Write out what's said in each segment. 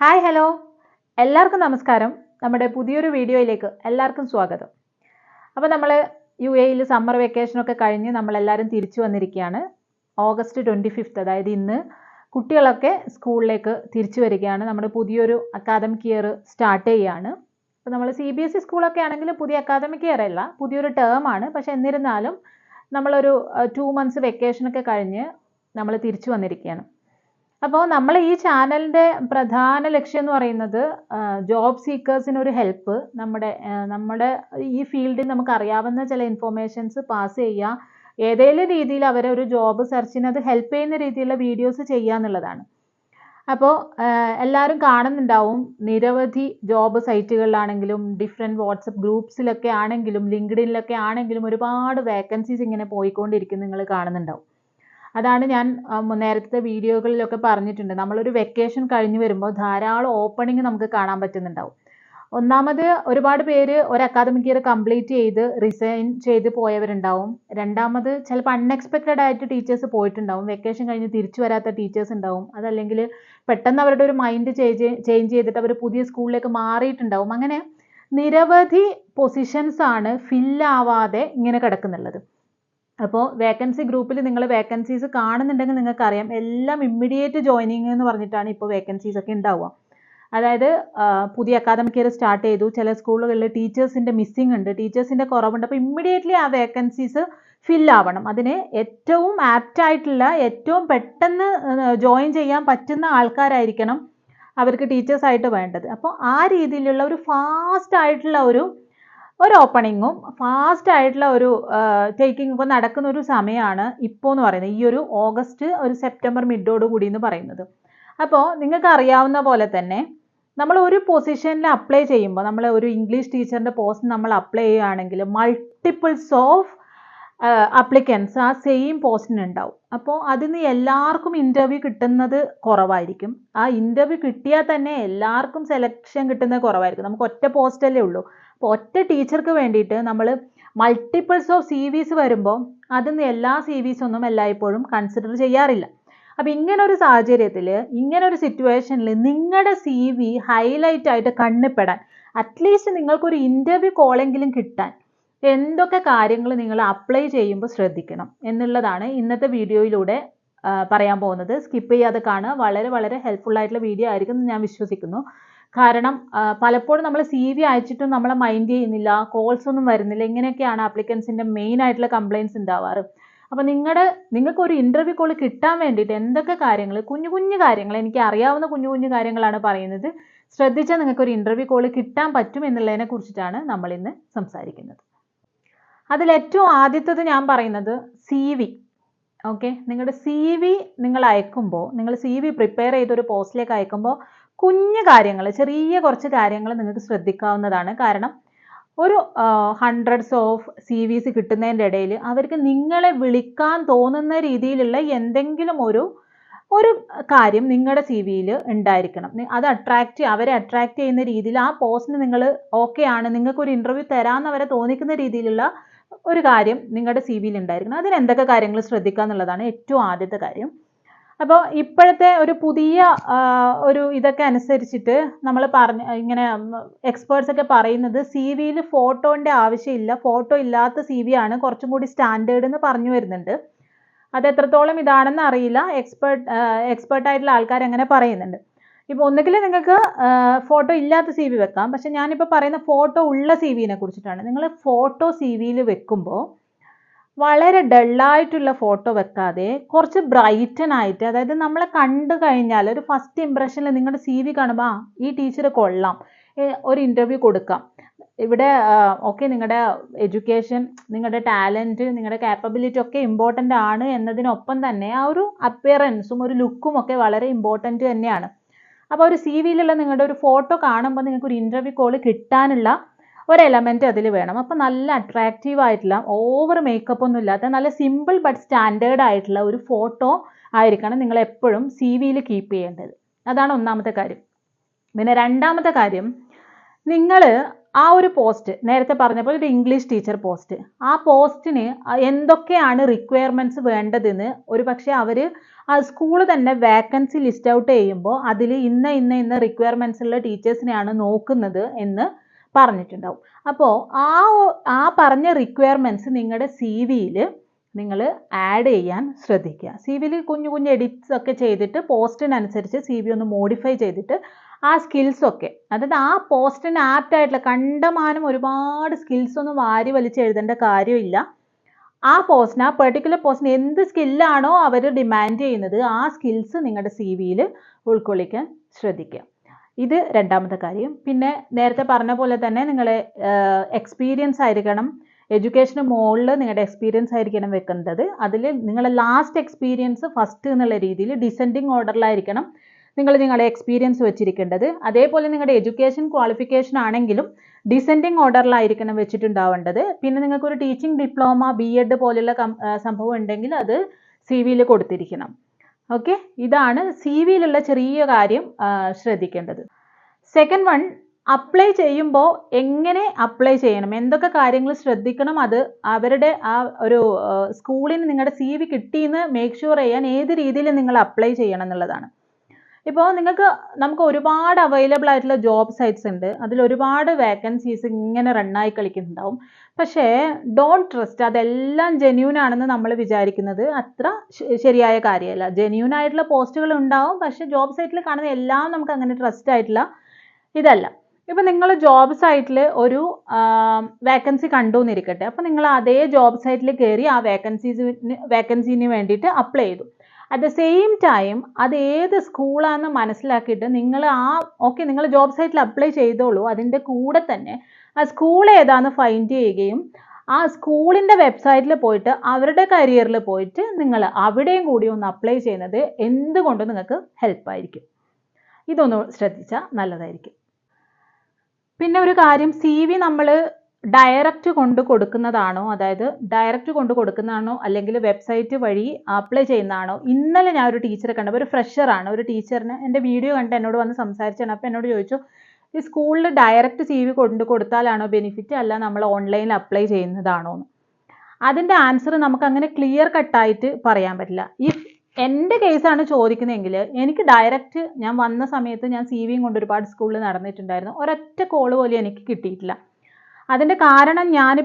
Hi hello എല്ലാവർക്കും നമസ്കാരം. നമ്മുടെ പുതിയൊരു വീഡിയോയിലേക്ക് എല്ലാവർക്കും സ്വാഗതം. അപ്പോൾ നമ്മൾ UAE സമ്മർ വെക്കേഷനൊക്കെ കഴിഞ്ഞ് നമ്മളെല്ലാവരും തിരിച്ചു വന്നിരിക്കുകയാണ്. ഓഗസ്റ്റ് 25 അതായത് ഇന്ന് കുട്ടികളൊക്കെ സ്കൂളിലേക്ക് തിരിച്ചു വരികയാണ്. നമ്മുടെ പുതിയൊരു അക്കാദമിക് ഇയർ സ്റ്റാർട്ട് ചെയ്യുകയാണ്. അപ്പോൾ നമ്മൾ CBSE സ്കൂളൊക്കെ ആണെങ്കിൽ പുതിയ അക്കാദമിക് ഇയർ അല്ല, പുതിയൊരു ടേമാണ്. പക്ഷേ എന്നിരുന്നാലും നമ്മളൊരു 2 months വെക്കേഷനൊക്കെ കഴിഞ്ഞ് നമ്മൾ തിരിച്ചു വന്നിരിക്കുകയാണ്. അപ്പോൾ നമ്മൾ ഈ ചാനലിൻ്റെ പ്രധാന ലക്ഷ്യം എന്ന് പറയുന്നത് ജോബ് സീക്കേഴ്സിനൊരു ഹെൽപ്പ്, നമ്മുടെ ഈ ഫീൽഡിൽ നമുക്ക് അറിയാവുന്ന ചില ഇൻഫോർമേഷൻസ് പാസ് ചെയ്യുക, ഏതെങ്കിലും രീതിയിൽ അവരെ ഒരു ജോബ് സെർച്ചിന് അത് ഹെൽപ്പ് ചെയ്യുന്ന രീതിയിലുള്ള വീഡിയോസ് ചെയ്യുക എന്നുള്ളതാണ്. അപ്പോൾ എല്ലാവരും കാണുന്നുണ്ടാവും, നിരവധി ജോബ് സൈറ്റുകളിലാണെങ്കിലും ഡിഫറെൻറ്റ് വാട്സപ്പ് ഗ്രൂപ്പ്സിലൊക്കെ ആണെങ്കിലും ലിങ്ക്ഡിനിലൊക്കെ ആണെങ്കിലും ഒരുപാട് വേക്കൻസീസ് ഇങ്ങനെ പോയിക്കൊണ്ടിരിക്കും, നിങ്ങൾ കാണുന്നുണ്ടാവും. അതാണ് ഞാൻ നേരത്തെ വീഡിയോകളിലൊക്കെ പറഞ്ഞിട്ടുണ്ട്. നമ്മളൊരു വെക്കേഷൻ കഴിഞ്ഞ് വരുമ്പോൾ ധാരാളം ഓപ്പണിംഗ് നമുക്ക് കാണാൻ പറ്റുന്നുണ്ടാവും. ഒന്നാമത് ഒരുപാട് പേര് ഒരു അക്കാദമിക് ഇയർ കംപ്ലീറ്റ് ചെയ്ത് റിസൈൻ ചെയ്ത് പോയവരുണ്ടാവും. രണ്ടാമത് ചിലപ്പോൾ അൺഎക്സ്പെക്റ്റഡ് ആയിട്ട് ടീച്ചേഴ്സ് പോയിട്ടുണ്ടാവും, വെക്കേഷൻ കഴിഞ്ഞ് തിരിച്ചു വരാത്ത ടീച്ചേഴ്സ് ഉണ്ടാവും. അതല്ലെങ്കിൽ പെട്ടെന്ന് അവരുടെ ഒരു മൈൻഡ് ചേഞ്ച് ചെയ്തിട്ട് അവർ പുതിയ സ്കൂളിലേക്ക് മാറിയിട്ടുണ്ടാവും. അങ്ങനെ നിരവധി പൊസിഷൻസ് ആണ് ഫില്ലാവാതെ ഇങ്ങനെ കിടക്കുന്നുള്ളത്. അപ്പോൾ വേക്കൻസി ഗ്രൂപ്പിൽ നിങ്ങൾ വേക്കൻസീസ് കാണുന്നുണ്ടെങ്കിൽ നിങ്ങൾക്കറിയാം, എല്ലാം ഇമ്മീഡിയറ്റ് ജോയിനിങ് എന്ന് പറഞ്ഞിട്ടാണ് ഇപ്പോൾ വേക്കൻസീസ് ഒക്കെ ഉണ്ടാവുക. അതായത് പുതിയ അക്കാദമിക് ഇയർ സ്റ്റാർട്ട് ചെയ്തു, ചില സ്കൂളുകളിൽ ടീച്ചേഴ്സിൻ്റെ മിസ്സിംഗ് ഉണ്ട്, ടീച്ചേഴ്സിൻ്റെ കുറവുണ്ട്. അപ്പോൾ ഇമ്മീഡിയറ്റ്ലി ആ വേക്കൻസീസ് ഫില്ലാവണം. അതിന് ഏറ്റവും ആപ്റ്റായിട്ടുള്ള, ഏറ്റവും പെട്ടെന്ന് ജോയിൻ ചെയ്യാൻ പറ്റുന്ന ആൾക്കാരായിരിക്കണം അവർക്ക് ടീച്ചേഴ്സായിട്ട് വേണ്ടത്. അപ്പോൾ ആ രീതിയിലുള്ള ഒരു ഫാസ്റ്റ് ആയിട്ടുള്ള ഒരു ഓപ്പണിങ്ങും ഫാസ്റ്റ് ആയിട്ടുള്ള ഒരു ടേക്കിംഗ് ഒക്കെ നടക്കുന്ന ഒരു സമയമാണ് ഇപ്പോൾ എന്ന് പറയുന്നത്, ഈ ഒരു ഓഗസ്റ്റ് ഒരു സെപ്റ്റംബർ മിഡോട് കൂടി എന്ന് പറയുന്നത്. അപ്പോൾ നിങ്ങൾക്ക് അറിയാവുന്ന പോലെ തന്നെ നമ്മൾ ഒരു പൊസിഷനിൽ അപ്ലൈ ചെയ്യുമ്പോൾ, നമ്മൾ ഒരു ഇംഗ്ലീഷ് ടീച്ചറിൻ്റെ പോസ്റ്റ് നമ്മൾ അപ്ലൈ ചെയ്യുകയാണെങ്കിൽ മൾട്ടിപ്പിൾസ് ഓഫ് അപ്ലിക്കൻസ് ആ സെയിം പോസ്റ്റിന് ഉണ്ടാവും. അപ്പോൾ അതിന് എല്ലാവർക്കും ഇൻ്റർവ്യൂ കിട്ടുന്നത് കുറവായിരിക്കും. ആ ഇൻ്റർവ്യൂ കിട്ടിയാൽ തന്നെ എല്ലാവർക്കും സെലക്ഷൻ കിട്ടുന്നത് കുറവായിരിക്കും. നമുക്ക് ഒറ്റ പോസ്റ്റല്ലേ ഉള്ളൂ. അപ്പോൾ ഒറ്റ ടീച്ചർക്ക് വേണ്ടിയിട്ട് നമ്മൾ മൾട്ടിപ്പിൾസ് ഓഫ് CVs വരുമ്പോൾ അതിന്ന് എല്ലാ CVs ഒന്നും എല്ലായ്പ്പോഴും കൺസിഡർ ചെയ്യാറില്ല. അപ്പോൾ ഇങ്ങനൊരു സാഹചര്യത്തിൽ, ഇങ്ങനൊരു സിറ്റുവേഷനിൽ നിങ്ങളുടെ CV ഹൈലൈറ്റ് ആയിട്ട് കണ്ണിപ്പെടാൻ, അറ്റ്ലീസ്റ്റ് നിങ്ങൾക്കൊരു ഇൻ്റർവ്യൂ കോളെങ്കിലും കിട്ടാൻ എന്തൊക്കെ കാര്യങ്ങൾ നിങ്ങൾ അപ്ലൈ ചെയ്യുമ്പോൾ ശ്രദ്ധിക്കണം എന്നുള്ളതാണ് ഇന്നത്തെ വീഡിയോയിലൂടെ പറയാൻ പോകുന്നത്. സ്കിപ്പ് ചെയ്യാതെ കാണുക. വളരെ വളരെ ഹെൽപ്ഫുൾ ആയിട്ടുള്ള വീഡിയോ ആയിരിക്കും എന്ന് ഞാൻ വിശ്വസിക്കുന്നു. കാരണം പലപ്പോഴും നമ്മൾ CV അയച്ചിട്ടും നമ്മളെ മൈൻഡ് ചെയ്യുന്നില്ല, കോൾസ് ഒന്നും വരുന്നില്ല. ഇങ്ങനെയൊക്കെയാണ് ആപ്ലിക്കൻസിൻ്റെ മെയിൻ ആയിട്ടുള്ള കംപ്ലയിൻസ് ഉണ്ടാവാറ്. അപ്പോൾ നിങ്ങൾക്കൊരു ഇൻ്റർവ്യൂ കോൾ കിട്ടാൻ വേണ്ടിയിട്ട് എന്തൊക്കെ കാര്യങ്ങൾ, കുഞ്ഞു കുഞ്ഞു കാര്യങ്ങൾ, എനിക്ക് അറിയാവുന്ന കുഞ്ഞു കുഞ്ഞു കാര്യങ്ങളാണ് പറയുന്നത്, ശ്രദ്ധിച്ചാൽ നിങ്ങൾക്കൊരു ഇൻ്റർവ്യൂ കോൾ കിട്ടാൻ പറ്റും എന്നുള്ളതിനെ കുറിച്ചിട്ടാണ് നമ്മൾ ഇന്ന് സംസാരിക്കുന്നത്. അതിലേറ്റവും ആദ്യത്തേത് ഞാൻ പറയുന്നത് CV. ഓക്കെ, നിങ്ങളുടെ CV നിങ്ങൾ അയക്കുമ്പോൾ, നിങ്ങൾ CV പ്രിപ്പയർ ചെയ്തൊരു പോസ്റ്റിലേക്ക് അയക്കുമ്പോൾ കുഞ്ഞു കാര്യങ്ങൾ, ചെറിയ കുറച്ച് കാര്യങ്ങൾ നിങ്ങൾക്ക് ശ്രദ്ധിക്കാവുന്നതാണ്. കാരണം ഒരു ഹൺഡ്രഡ്സ് ഓഫ് CVs കിട്ടുന്നതിൻ്റെ ഇടയിൽ അവർക്ക് നിങ്ങളെ വിളിക്കാൻ തോന്നുന്ന രീതിയിലുള്ള എന്തെങ്കിലും ഒരു കാര്യം നിങ്ങളുടെ CVയിൽ ഉണ്ടായിരിക്കണം. അത് അവരെ അട്രാക്റ്റ് ചെയ്യുന്ന രീതിയിൽ, ആ പോസ്റ്റിന് നിങ്ങൾ ഓക്കെ ആണ്, നിങ്ങൾക്കൊരു ഇൻ്റർവ്യൂ തരാമെന്ന് അവരെ തോന്നിക്കുന്ന രീതിയിലുള്ള ഒരു കാര്യം നിങ്ങളുടെ CVയിൽ ഉണ്ടായിരിക്കണം. അതിന് എന്തൊക്കെ കാര്യങ്ങൾ ശ്രദ്ധിക്കുക എന്നുള്ളതാണ് ഏറ്റവും ആദ്യത്തെ കാര്യം. അപ്പോൾ ഇപ്പോഴത്തെ ഒരു പുതിയ ഒരു ഇതൊക്കെ അനുസരിച്ചിട്ട് നമ്മൾ ഇങ്ങനെ എക്സ്പേർട്സ് ഒക്കെ പറയുന്നത് CVയിൽ ഫോട്ടോൻ്റെ ആവശ്യമില്ല, ഫോട്ടോ ഇല്ലാത്ത CV ആണ് കുറച്ചും കൂടി സ്റ്റാൻഡേർഡ് എന്ന് പറഞ്ഞു വരുന്നുണ്ട്. അത് എത്രത്തോളം ഇതാണെന്ന് അറിയില്ല, എക്സ്പേർട്ടായിട്ടുള്ള ആൾക്കാർ അങ്ങനെ പറയുന്നുണ്ട്. ഇപ്പോൾ ഒന്നുകിൽ നിങ്ങൾക്ക് ഫോട്ടോ ഇല്ലാത്ത CV വെക്കാം, പക്ഷെ ഞാനിപ്പോൾ പറയുന്ന ഫോട്ടോ ഉള്ള CVനെ കുറിച്ചിട്ടാണ്. നിങ്ങൾ ഫോട്ടോ CVയിൽ വെക്കുമ്പോൾ വളരെ ഡള്ളായിട്ടുള്ള ഫോട്ടോ വെക്കാതെ കുറച്ച് ബ്രൈറ്റൻ ആയിട്ട്, അതായത് നമ്മളെ കണ്ടു കഴിഞ്ഞാൽ ഒരു ഫസ്റ്റ് ഇംപ്രഷനിൽ നിങ്ങളുടെ CV കാണുമ്പോൾ ഈ ടീച്ചർ കൊള്ളാം, ഒരു ഇൻ്റർവ്യൂ കൊടുക്കാം. ഇവിടെ ഓക്കെ, നിങ്ങളുടെ എഡ്യൂക്കേഷൻ, നിങ്ങളുടെ ടാലൻറ്റ്, നിങ്ങളുടെ കാപ്പബിലിറ്റി ഒക്കെ ഇമ്പോർട്ടൻ്റ് ആണ് എന്നതിനൊപ്പം തന്നെ ആ ഒരു അപ്പിയറൻസും ഒരു ലുക്കും ഒക്കെ വളരെ ഇമ്പോർട്ടൻ്റ് തന്നെയാണ്. അപ്പോൾ ഒരു CVയിലുള്ള നിങ്ങളുടെ ഒരു ഫോട്ടോ കാണുമ്പോൾ നിങ്ങൾക്ക് ഒരു ഇൻ്റർവ്യൂ കോൾ കിട്ടാനുള്ള ഒരു എലമെൻറ്റ് അതിൽ വേണം. അപ്പോൾ നല്ല അട്രാക്റ്റീവ് ആയിട്ടുള്ള, ഓവർ മേക്കപ്പ് ഒന്നും ഇല്ലാത്ത, നല്ല സിമ്പിൾ ബട്ട് സ്റ്റാൻഡേർഡ് ആയിട്ടുള്ള ഒരു ഫോട്ടോ ആയിരിക്കണം നിങ്ങൾ എപ്പോഴും CVയിൽ കീപ്പ് ചെയ്യേണ്ടത്. അതാണ് ഒന്നാമത്തെ കാര്യം. പിന്നെ രണ്ടാമത്തെ കാര്യം, നിങ്ങൾ ആ ഒരു പോസ്റ്റ്, നേരത്തെ പറഞ്ഞപ്പോൾ ഒരു ഇംഗ്ലീഷ് ടീച്ചർ പോസ്റ്റ്, ആ പോസ്റ്റിന് എന്തൊക്കെയാണ് റിക്വയർമെൻറ്റ്സ് വേണ്ടതെന്ന് ഒരു പക്ഷേ അവർ ആ സ്കൂൾ തന്നെ വാക്കൻസി ലിസ്റ്റ് ഔട്ട് ചെയ്യുമ്പോൾ അതിൽ ഇന്ന റിക്വയർമെൻറ്റ്സ് ഉള്ള ടീച്ചേഴ്സിനെയാണ് നോക്കുന്നത് എന്ന് പറഞ്ഞിട്ടുണ്ടാവും. അപ്പോൾ ആ പറഞ്ഞ റിക്വയർമെൻറ്റ്സ് നിങ്ങളുടെ സി വിയിൽ നിങ്ങൾ ആഡ് ചെയ്യാൻ ശ്രദ്ധിക്കുക. സി വിയിൽ കുഞ്ഞു കുഞ്ഞു എഡിറ്റ്സ് ഒക്കെ ചെയ്തിട്ട് പോസ്റ്റിനനുസരിച്ച് സി വി ഒന്ന് മോഡിഫൈ ചെയ്തിട്ട് ആ സ്കിൽസൊക്കെ, അതായത് ആ പോസ്റ്റിന് ആപ്റ്റായിട്ടുള്ള കണ്ടമാനം ഒരുപാട് സ്കിൽസ് ഒന്നും വാരി വലിച്ച് എഴുതേണ്ട കാര്യമില്ല. ആ പോസ്റ്റിന്, ആ പെർട്ടിക്കുലർ പോസ്റ്റിന് എന്ത് സ്കില്ലാണോ അവർ ഡിമാൻഡ് ചെയ്യുന്നത് ആ സ്കിൽസ് നിങ്ങളുടെ സി വിയിൽ ഉൾക്കൊള്ളിക്കാൻ ശ്രദ്ധിക്കുക. ഇത് രണ്ടാമത്തെ കാര്യം. പിന്നെ നേരത്തെ പറഞ്ഞ പോലെ തന്നെ നിങ്ങളെ എക്സ്പീരിയൻസ് ആയിരിക്കണം, എഡ്യൂക്കേഷന് മുകളിൽ നിങ്ങളുടെ എക്സ്പീരിയൻസ് ആയിരിക്കണം വെക്കുന്നത്. അതിൽ നിങ്ങളുടെ ലാസ്റ്റ് എക്സ്പീരിയൻസ് ഫസ്റ്റ് എന്നുള്ള രീതിയിൽ ഡിസെൻഡിങ് ഓർഡറിലായിരിക്കണം നിങ്ങളുടെ എക്സ്പീരിയൻസ് വെച്ചിരിക്കേണ്ടത്. അതേപോലെ നിങ്ങളുടെ എഡ്യൂക്കേഷൻ ക്വാളിഫിക്കേഷൻ ആണെങ്കിലും ഡിസെൻഡിങ് ഓർഡറിലായിരിക്കണം വെച്ചിട്ടുണ്ടാവേണ്ടത്. പിന്നെ നിങ്ങൾക്കൊരു ടീച്ചിങ് ഡിപ്ലോമ, BEd പോലെയുള്ള സംഭവം ഉണ്ടെങ്കിൽ അത് സി വിയിൽ കൊടുത്തിരിക്കണം. ഓക്കെ, ഇതാണ് സി വിയിലുള്ള ചെറിയ കാര്യം ശ്രദ്ധിക്കേണ്ടത്. സെക്കൻഡ് വൺ, അപ്ലൈ ചെയ്യുമ്പോൾ എങ്ങനെ അപ്ലൈ ചെയ്യണം, എന്തൊക്കെ കാര്യങ്ങൾ ശ്രദ്ധിക്കണം, അത് അവരുടെ ആ ഒരു സ്കൂളിന് നിങ്ങളുടെ സി വി കിട്ടിയെന്ന് മേക്ക് ഷുവർ ചെയ്യാൻ ഏത് രീതിയിൽ നിങ്ങൾ അപ്ലൈ ചെയ്യണം എന്നുള്ളതാണ്. ഇപ്പോൾ നമുക്ക് ഒരുപാട് അവൈലബിൾ ആയിട്ടുള്ള ജോബ് സൈറ്റ്സ് ഉണ്ട്, അതിൽ ഒരുപാട് വേക്കൻസീസ് ഇങ്ങനെ റണ്ണായി കളിക്കുന്നുണ്ടാവും. പക്ഷേ ഡോണ്ട് ട്രസ്റ്റ്, അതെല്ലാം ജെന്യൂൻ ആണെന്ന് നമ്മൾ വിചാരിക്കുന്നത് അത്ര ശരിയായ കാര്യമല്ല. ജെന്യൂൻ ആയിട്ടുള്ള പോസ്റ്റുകൾ ഉണ്ടാവും, പക്ഷേ ജോബ് സൈറ്റിൽ കാണുന്ന എല്ലാം നമുക്ക് അങ്ങനെ ട്രസ്റ്റ് ആയിട്ടുള്ള ഇതല്ല. ഇപ്പം നിങ്ങൾ ജോബ് സൈറ്റിൽ ഒരു വേക്കൻസി കണ്ടു എന്നിരിക്കട്ടെ, അപ്പം നിങ്ങൾ അതേ ജോബ് സൈറ്റിൽ കയറി ആ വേക്കൻസിന് വേണ്ടിയിട്ട് അപ്ലൈ ചെയ്തു. അറ്റ് ദ സെയിം ടൈം അത് ഏത് സ്കൂളാണെന്ന് മനസ്സിലാക്കിയിട്ട് നിങ്ങൾ ജോബ് സൈറ്റിൽ അപ്ലൈ ചെയ്തോളൂ. അതിൻ്റെ കൂടെ തന്നെ ആ സ്കൂൾ ഏതാണെന്ന് ഫൈൻഡ് ചെയ്യുകയും ആ സ്കൂളിൻ്റെ വെബ്സൈറ്റിൽ പോയിട്ട് അവരുടെ കരിയറിൽ പോയിട്ട് നിങ്ങൾ അവിടെയും കൂടി ഒന്ന് അപ്ലൈ ചെയ്യുന്നത് എന്തുകൊണ്ടും നിങ്ങൾക്ക് ഹെൽപ്പായിരിക്കും. ഇതൊന്ന് ശ്രദ്ധിച്ചാൽ നല്ലതായിരിക്കും. പിന്നെ ഒരു കാര്യം, സി വി നമ്മൾ ഡയറക്റ്റ് കൊണ്ട് കൊടുക്കുന്നതാണോ, അല്ലെങ്കിൽ വെബ്സൈറ്റ് വഴി അപ്ലൈ ചെയ്യുന്നതാണോ? ഇന്നലെ ഞാൻ ഒരു ടീച്ചറെ കണ്ടപ്പോൾ, ഒരു ഫ്രഷറാണ്, ഒരു ടീച്ചറിന് എൻ്റെ വീഡിയോ കണ്ട് എന്നോട് വന്ന് സംസാരിച്ചാണ്. അപ്പോൾ എന്നോട് ചോദിച്ചു, ഈ സ്കൂളിൽ ഡയറക്റ്റ് സി വി കൊണ്ട് കൊടുത്താലാണോ ബെനിഫിറ്റ്, അല്ല നമ്മൾ ഓൺലൈനിൽ അപ്ലൈ ചെയ്യുന്നതാണോ എന്ന്. അതിൻ്റെ ആൻസർ നമുക്ക് അങ്ങനെ ക്ലിയർ കട്ടായിട്ട് പറയാൻ പറ്റില്ല. എൻ്റെ കേസാണ് ചോദിക്കുന്നതെങ്കിൽ എനിക്ക് ഡയറക്റ്റ്, ഞാൻ വന്ന സമയത്ത് ഞാൻ സി വിയും കൊണ്ട് ഒരുപാട് സ്കൂളിൽ നടന്നിട്ടുണ്ടായിരുന്നു, ഒരൊറ്റ കോൾ പോലും എനിക്ക് കിട്ടിയിട്ടില്ല. അതിൻ്റെ കാരണം ഞാൻ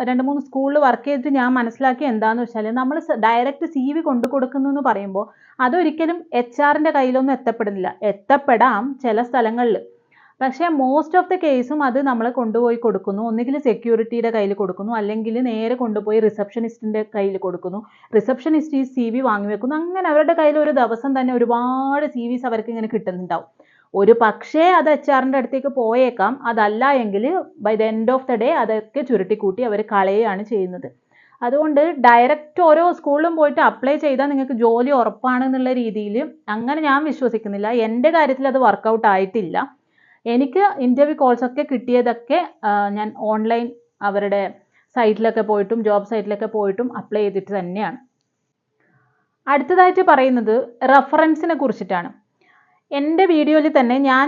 2-3 സ്കൂളിൽ വർക്ക് ചെയ്തിട്ട് ഞാൻ മനസ്സിലാക്കി എന്താണെന്ന് വെച്ചാൽ, നമ്മൾ ഡയറക്റ്റ് സി വി കൊണ്ടു കൊടുക്കുന്നു എന്ന് പറയുമ്പോൾ അതൊരിക്കലും HR-ൻ്റെ കയ്യിലൊന്നും എത്തപ്പെടാം ചില സ്ഥലങ്ങളിൽ. പക്ഷേ മോസ്റ്റ് ഓഫ് ദ കേസും അത് നമ്മൾ കൊണ്ടുപോയി കൊടുക്കുന്നു, ഒന്നുകിൽ സെക്യൂരിറ്റിയുടെ കയ്യിൽ കൊടുക്കുന്നു, അല്ലെങ്കിൽ നേരെ കൊണ്ടുപോയി റിസപ്ഷനിസ്റ്റിൻ്റെ കയ്യിൽ കൊടുക്കുന്നു. റിസപ്ഷനിസ്റ്റ് ഈ സി വി വാങ്ങി വെക്കുന്നു. അങ്ങനെ അവരുടെ കയ്യിൽ ഒരു ദിവസം തന്നെ ഒരുപാട് സി വിസ് അവർക്ക് ഇങ്ങനെ കിട്ടുന്നുണ്ടാവും. ഒരു പക്ഷേ അത് HR-ൻ്റെ അടുത്തേക്ക് പോയേക്കാം, അതല്ല എങ്കിൽ by the end of the day അതൊക്കെ ചുരുട്ടിക്കൂട്ടി അവർ കളയുകയാണ് ചെയ്യുന്നത്. അതുകൊണ്ട് ഡയറക്റ്റ് ഓരോ സ്കൂളിലും പോയിട്ട് അപ്ലൈ ചെയ്താൽ നിങ്ങൾക്ക് ജോലി ഉറപ്പാണെന്നുള്ള രീതിയിൽ അങ്ങനെ ഞാൻ വിശ്വസിക്കുന്നില്ല. എൻ്റെ കാര്യത്തിൽ അത് വർക്കൗട്ട് ആയിട്ടില്ല. എനിക്ക് ഇൻ്റർവ്യൂ കോൾസൊക്കെ കിട്ടിയതൊക്കെ ഞാൻ ഓൺലൈൻ അവരുടെ സൈറ്റിലൊക്കെ പോയിട്ടും ജോബ് സൈറ്റിലൊക്കെ പോയിട്ടും അപ്ലൈ ചെയ്തിട്ട് തന്നെയാണ്. അടുത്തതായിട്ട് പറയുന്നത് റെഫറൻസിനെ കുറിച്ചിട്ടാണ്. എൻ്റെ വീഡിയോയിൽ തന്നെ ഞാൻ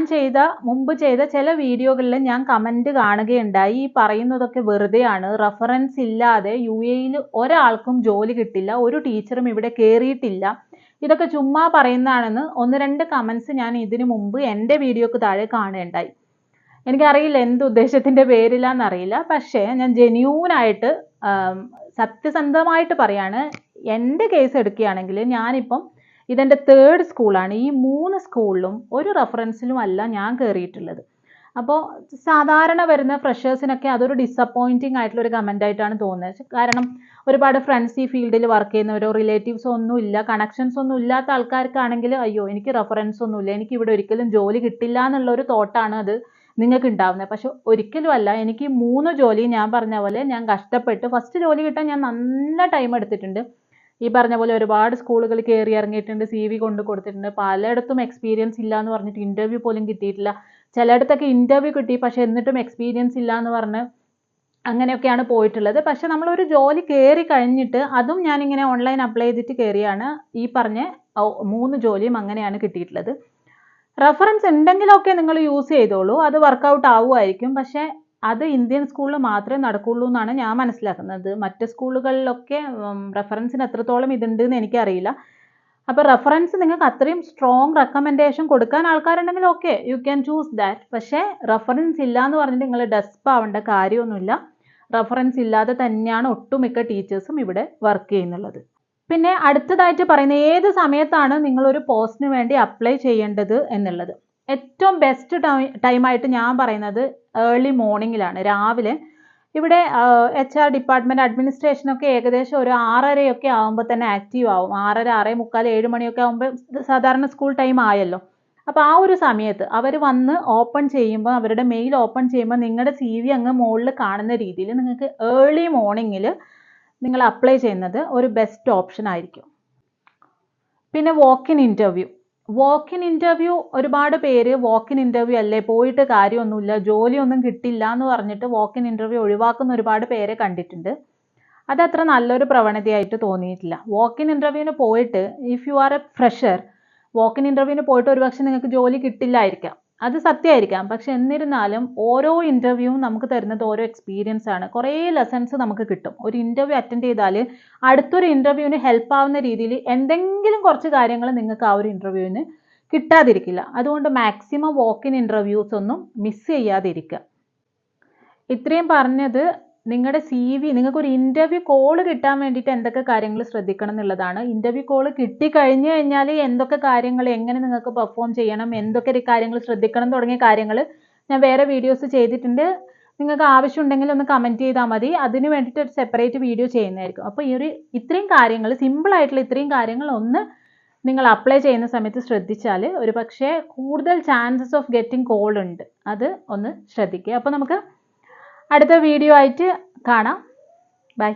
മുമ്പ് ചെയ്ത ചില വീഡിയോകളിൽ ഞാൻ കമൻറ്റ് കാണുകയുണ്ടായി, ഈ പറയുന്നതൊക്കെ വെറുതെയാണ്, റെഫറൻസ് ഇല്ലാതെ UAE-ൽ ഒരാൾക്കും ജോലി കിട്ടില്ല, ഒരു ടീച്ചറും ഇവിടെ കയറിയിട്ടില്ല, ഇതൊക്കെ ചുമ്മാ പറയുന്നതാണെന്ന് 1-2 കമൻസ് ഞാൻ ഇതിനു മുമ്പ് എൻ്റെ വീഡിയോക്ക് താഴെ കാണുകയുണ്ടായി. എനിക്കറിയില്ല എന്ത് ഉദ്ദേശത്തിൻ്റെ പേരിലാണെന്നറിയില്ല, പക്ഷേ ഞാൻ ജെന്യൂനായിട്ട് സത്യസന്ധമായിട്ട് പറയാണ്. എൻ്റെ കേസ് എടുക്കുകയാണെങ്കിൽ ഞാനിപ്പം ഇതെൻ്റെ 3rd സ്കൂളാണ്. ഈ 3 സ്കൂളിലും ഒരു റെഫറൻസിലും അല്ല ഞാൻ കയറിയിട്ടുള്ളത്. അപ്പോൾ സാധാരണ വരുന്ന ഫ്രഷേഴ്സിനൊക്കെ അതൊരു ഡിസപ്പോയിൻറ്റിംഗ് ആയിട്ടുള്ളൊരു കമൻ്റ് ആയിട്ടാണ് തോന്നുന്നത്. കാരണം ഒരുപാട് ഫ്രണ്ട്സ് ഈ ഫീൽഡിൽ വർക്ക് ചെയ്യുന്നവരോ റിലേറ്റീവ്സോ ഒന്നുമില്ല, കണക്ഷൻസ് ഒന്നും ഇല്ലാത്ത ആൾക്കാർക്കാണെങ്കിൽ അയ്യോ എനിക്ക് റെഫറൻസ് ഒന്നുമില്ല, എനിക്ക് ഇവിടെ ഒരിക്കലും ജോലി കിട്ടില്ല എന്നുള്ളൊരു തോട്ടാണ് അത് നിങ്ങൾക്ക് ഉണ്ടാവുന്നത്. പക്ഷെ ഒരിക്കലും അല്ല. എനിക്ക് 3 ജോലി ഞാൻ പറഞ്ഞ പോലെ ഞാൻ കഷ്ടപ്പെട്ട്, ഫസ്റ്റ് ജോലി കിട്ടാൻ ഞാൻ നല്ല ടൈം എടുത്തിട്ടുണ്ട്. ഈ പറഞ്ഞ പോലെ ഒരുപാട് സ്കൂളുകൾ കയറി ഇറങ്ങിയിട്ടുണ്ട്, സി വി കൊണ്ട് കൊടുത്തിട്ടുണ്ട്, പലയിടത്തും എക്സ്പീരിയൻസ് ഇല്ല എന്ന് പറഞ്ഞിട്ട് ഇൻ്റർവ്യൂ പോലും കിട്ടിയിട്ടില്ല. ചിലയിടത്തൊക്കെ ഇൻ്റർവ്യൂ കിട്ടി, പക്ഷെ എന്നിട്ടും എക്സ്പീരിയൻസ് ഇല്ല എന്ന് പറഞ്ഞ് അങ്ങനെയൊക്കെയാണ് പോയിട്ടുള്ളത്. പക്ഷെ നമ്മളൊരു ജോലി കയറി കഴിഞ്ഞിട്ട്, അതും ഞാനിങ്ങനെ ഓൺലൈൻ അപ്ലൈ ചെയ്തിട്ട് കയറിയാണ് ഈ പറഞ്ഞ 3 ജോലിയും അങ്ങനെയാണ് കിട്ടിയിട്ടുള്ളത്. റെഫറൻസ് ഉണ്ടെങ്കിലൊക്കെ നിങ്ങൾ യൂസ് ചെയ്തോളൂ, അത് വർക്കൗട്ട് ആവുമായിരിക്കും. പക്ഷേ അത് ഇന്ത്യൻ സ്കൂളിൽ മാത്രമേ നടക്കുള്ളൂ എന്നാണ് ഞാൻ മനസ്സിലാക്കുന്നത്. മറ്റ് സ്കൂളുകളിലൊക്കെ റെഫറൻസിന് എത്രത്തോളം ഇതുണ്ട് എന്ന് എനിക്കറിയില്ല. അപ്പോൾ റെഫറൻസ് നിങ്ങൾക്ക് അത്രയും സ്ട്രോങ് റെക്കമെൻഡേഷൻ കൊടുക്കാൻ ആൾക്കാരുണ്ടെങ്കിൽ okay, you can choose that. പക്ഷേ റെഫറൻസ് ഇല്ല എന്ന് പറഞ്ഞിട്ട് നിങ്ങൾ ഡെസ്പ് ആവേണ്ട കാര്യമൊന്നുമില്ല. റെഫറൻസ് ഇല്ലാതെ തന്നെയാണ് ഒട്ടുമിക്ക ടീച്ചേഴ്സും ഇവിടെ വർക്ക് ചെയ്യുന്നുള്ളത്. പിന്നെ അടുത്തതായിട്ട് പറയുന്ന ഏത് സമയത്താണ് നിങ്ങളൊരു പോസ്റ്റിന് വേണ്ടി അപ്ലൈ ചെയ്യേണ്ടത് എന്നുള്ളത്. ഏറ്റവും ബെസ്റ്റ് ടൈമായിട്ട് ഞാൻ പറയുന്നത് ഏർലി മോർണിംഗിലാണ്, രാവിലെ. ഇവിടെ HR ഡിപ്പാർട്ട്മെൻറ്റ് അഡ്മിനിസ്ട്രേഷനൊക്കെ ഏകദേശം ഒരു 6:30 ആകുമ്പോൾ തന്നെ ആക്റ്റീവ് ആവും. 6:30, 6:45, 7 മണിയൊക്കെ ആകുമ്പോൾ സാധാരണ സ്കൂൾ ടൈം ആയല്ലോ. അപ്പോൾ ആ ഒരു സമയത്ത് അവർ വന്ന് ഓപ്പൺ ചെയ്യുമ്പോൾ, അവരുടെ മെയിൽ ഓപ്പൺ ചെയ്യുമ്പോൾ നിങ്ങളുടെ CV അങ്ങ് മുകളിൽ കാണുന്ന രീതിയിൽ നിങ്ങൾക്ക് ഏർലി മോർണിംഗിൽ നിങ്ങൾ അപ്ലൈ ചെയ്യുന്നത് ഒരു ബെസ്റ്റ് ഓപ്ഷൻ ആയിരിക്കും. പിന്നെ വാക്ക് ഇൻ ഇൻ്റർവ്യൂ ഒരുപാട് പേര് വാക്ക് ഇൻ ഇൻ്റർവ്യൂ അല്ലേ, പോയിട്ട് കാര്യമൊന്നുമില്ല, ജോലിയൊന്നും കിട്ടില്ല എന്ന് പറഞ്ഞിട്ട് വാക്ക് ഇൻ ഇൻ്റർവ്യൂ ഒഴിവാക്കുന്ന ഒരുപാട് പേരെ കണ്ടിട്ടുണ്ട്. അതത്ര നല്ലൊരു പ്രവണതയായിട്ട് തോന്നിയിട്ടില്ല. വാക്ക് ഇൻ ഇൻ്റർവ്യൂവിന് പോയിട്ട് if you are A fresher, walk in ഇൻ്റർവ്യൂവിന് പോയിട്ട് ഒരുപക്ഷെ നിങ്ങൾക്ക് ജോലി കിട്ടില്ലായിരിക്കാം, അത് സത്യമായിരിക്കാം. പക്ഷെ എന്നിരുന്നാലും ഓരോ ഇൻ്റർവ്യൂവും നമുക്ക് തരുന്നത് ഓരോ എക്സ്പീരിയൻസ് ആണ്. കുറേ ലെസൺസ് നമുക്ക് കിട്ടും. ഒരു ഇൻ്റർവ്യൂ അറ്റൻഡ് ചെയ്താൽ അടുത്തൊരു ഇൻ്റർവ്യൂവിന് ഹെൽപ്പ് ആവുന്ന രീതിയിൽ എന്തെങ്കിലും കുറച്ച് കാര്യങ്ങൾ നിങ്ങൾക്ക് ആ ഒരു ഇൻ്റർവ്യൂവിന് കിട്ടാതിരിക്കില്ല. അതുകൊണ്ട് മാക്സിമം വാക്ക് ഇൻ ഇൻ്റർവ്യൂസ് ഒന്നും മിസ് ചെയ്യാതിരിക്കുക. ഇത്രയും പറഞ്ഞത് നിങ്ങളുടെ CV, നിങ്ങൾക്കൊരു ഇൻ്റർവ്യൂ കോൾ കിട്ടാൻ വേണ്ടിയിട്ട് എന്തൊക്കെ കാര്യങ്ങൾ ശ്രദ്ധിക്കണം എന്നുള്ളതാണ്. ഇൻ്റർവ്യൂ കോൾ കിട്ടിക്കഴിഞ്ഞു കഴിഞ്ഞാൽ എന്തൊക്കെ കാര്യങ്ങൾ, എങ്ങനെ നിങ്ങൾക്ക് പെർഫോം ചെയ്യണം, എന്തൊക്കെ കാര്യങ്ങൾ ശ്രദ്ധിക്കണം തുടങ്ങിയ കാര്യങ്ങൾ ഞാൻ വേറെ വീഡിയോസ് ചെയ്തിട്ടുണ്ട്. നിങ്ങൾക്ക് ആവശ്യമുണ്ടെങ്കിൽ ഒന്ന് കമൻറ്റ് ചെയ്താൽ മതി. അതിന് വേണ്ടിയിട്ട് ഒരു സെപ്പറേറ്റ് വീഡിയോ ചെയ്യുന്നതായിരിക്കും. അപ്പോൾ ഇത്രയും കാര്യങ്ങൾ, സിമ്പിളായിട്ടുള്ള ഇത്രയും കാര്യങ്ങൾ ഒന്ന് നിങ്ങൾ അപ്ലൈ ചെയ്യുന്ന സമയത്ത് ശ്രദ്ധിച്ചാൽ ഒരു പക്ഷേ കൂടുതൽ ചാൻസസ് ഓഫ് ഗെറ്റിംഗ് കോൾ ഉണ്ട്. അത് ഒന്ന് ശ്രദ്ധിക്കുക. അപ്പോൾ നമുക്ക് അടുത്ത വീഡിയോ ആയിട്ട് കാണാം. ബൈ.